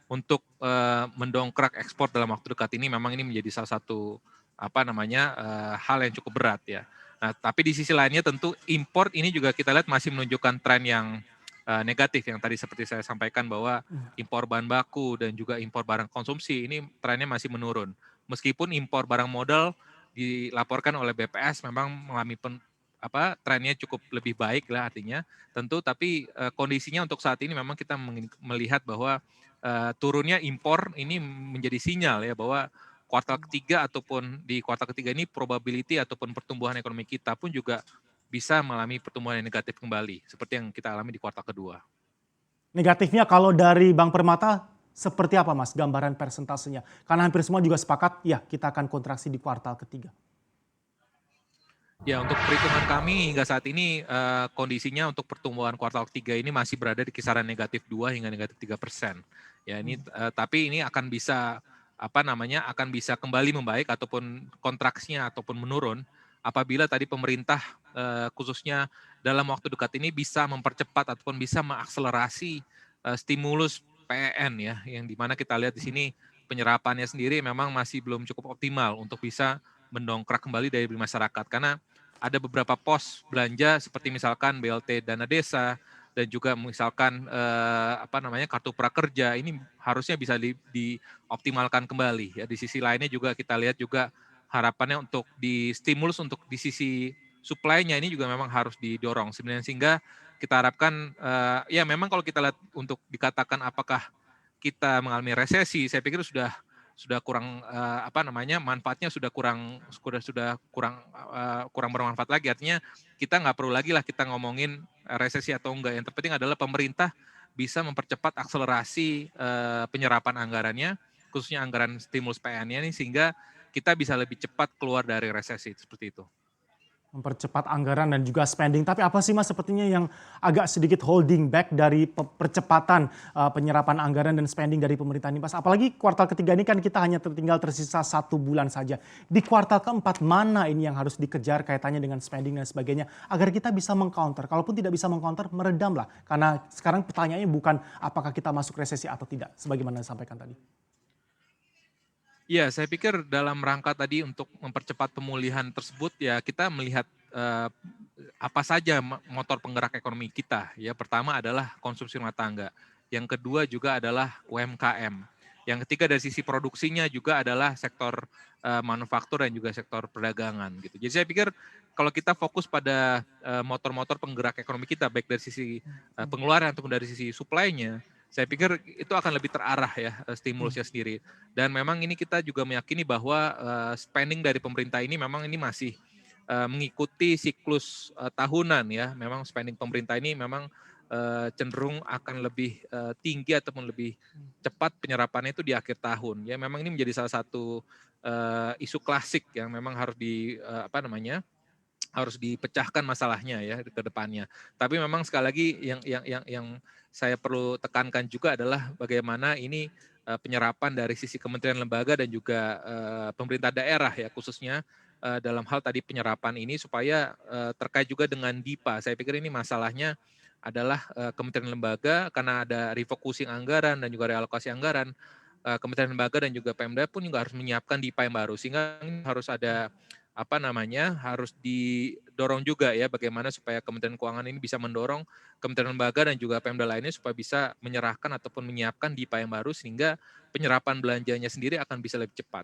untuk mendongkrak ekspor dalam waktu dekat ini memang ini menjadi salah satu hal yang cukup berat ya. Nah, tapi di sisi lainnya tentu impor ini juga kita lihat masih menunjukkan tren yang negatif yang tadi seperti saya sampaikan bahwa impor bahan baku dan juga impor barang konsumsi ini trennya masih menurun. Meskipun impor barang modal dilaporkan oleh BPS memang mengalami trennya cukup lebih baik lah artinya tentu, tapi kondisinya untuk saat ini memang kita melihat bahwa turunnya impor ini menjadi sinyal ya bahwa kuartal ketiga ataupun di kuartal ketiga ini probability ataupun pertumbuhan ekonomi kita pun juga bisa mengalami pertumbuhan yang negatif kembali seperti yang kita alami di kuartal kedua. Negatifnya kalau dari Bank Permata seperti apa Mas gambaran persentasenya? Karena hampir semua juga sepakat ya kita akan kontraksi di kuartal ketiga. Ya, untuk perhitungan kami hingga saat ini kondisinya untuk pertumbuhan kuartal ketiga ini masih berada di kisaran negatif 2 hingga negatif 3%. Ya, ini tapi ini akan bisa akan bisa kembali membaik ataupun kontraksinya ataupun menurun apabila tadi pemerintah khususnya dalam waktu dekat ini bisa mempercepat ataupun bisa mengakselerasi stimulus PEN ya, yang dimana kita lihat di sini penyerapannya sendiri memang masih belum cukup optimal untuk bisa mendongkrak kembali dari masyarakat karena ada beberapa pos belanja seperti misalkan BLT dana desa dan juga misalkan kartu prakerja ini harusnya bisa dioptimalkan kembali ya. Di sisi lainnya juga kita lihat juga harapannya untuk di stimulus untuk di sisi supply-nya ini juga memang harus didorong sebenarnya sehingga kita harapkan ya memang kalau kita lihat untuk dikatakan apakah kita mengalami resesi, saya pikir sudah kurang manfaatnya sudah kurang bermanfaat lagi. Artinya kita nggak perlu lagi lah kita ngomongin resesi atau enggak. Yang terpenting adalah pemerintah bisa mempercepat akselerasi penyerapan anggarannya, khususnya anggaran stimulus PN-nya ini sehingga kita bisa lebih cepat keluar dari resesi seperti itu. Mempercepat anggaran dan juga spending. Tapi apa sih Mas sepertinya yang agak sedikit holding back dari percepatan penyerapan anggaran dan spending dari pemerintah ini Mas? Apalagi kuartal ketiga ini kan kita hanya tinggal tersisa 1 bulan saja. Di kuartal keempat mana ini yang harus dikejar kaitannya dengan spending dan sebagainya agar kita bisa mengcounter. Kalaupun tidak bisa mengcounter meredam lah. Karena sekarang pertanyaannya bukan apakah kita masuk resesi atau tidak. Sebagaimana disampaikan tadi. Ya, saya pikir dalam rangka tadi untuk mempercepat pemulihan tersebut ya kita melihat apa saja motor penggerak ekonomi kita. Ya, pertama adalah konsumsi rumah tangga. Yang kedua juga adalah UMKM. Yang ketiga dari sisi produksinya juga adalah sektor manufaktur dan juga sektor perdagangan gitu. Jadi saya pikir kalau kita fokus pada motor-motor penggerak ekonomi kita baik dari sisi pengeluaran ataupun dari sisi supply-nya, saya pikir itu akan lebih terarah ya stimulusnya sendiri. Dan memang ini kita juga meyakini bahwa spending dari pemerintah ini memang ini masih mengikuti siklus tahunan ya. Memang spending pemerintah ini memang cenderung akan lebih tinggi ataupun lebih cepat penyerapannya itu di akhir tahun. Ya, memang ini menjadi salah satu isu klasik yang memang harus dipecahkan masalahnya ya ke depannya. Tapi memang sekali lagi yang saya perlu tekankan juga adalah bagaimana ini penyerapan dari sisi kementerian lembaga dan juga pemerintah daerah ya khususnya dalam hal tadi penyerapan ini supaya terkait juga dengan DIPA. Saya pikir ini masalahnya adalah kementerian lembaga karena ada refocusing anggaran dan juga realokasi anggaran. Kementerian lembaga dan juga Pemda pun juga harus menyiapkan DIPA yang baru sehingga harus ada harus didorong juga ya bagaimana supaya Kementerian Keuangan ini bisa mendorong kementerian lembaga dan juga Pemda lainnya supaya bisa menyerahkan ataupun menyiapkan DIPA yang baru sehingga penyerapan belanjanya sendiri akan bisa lebih cepat.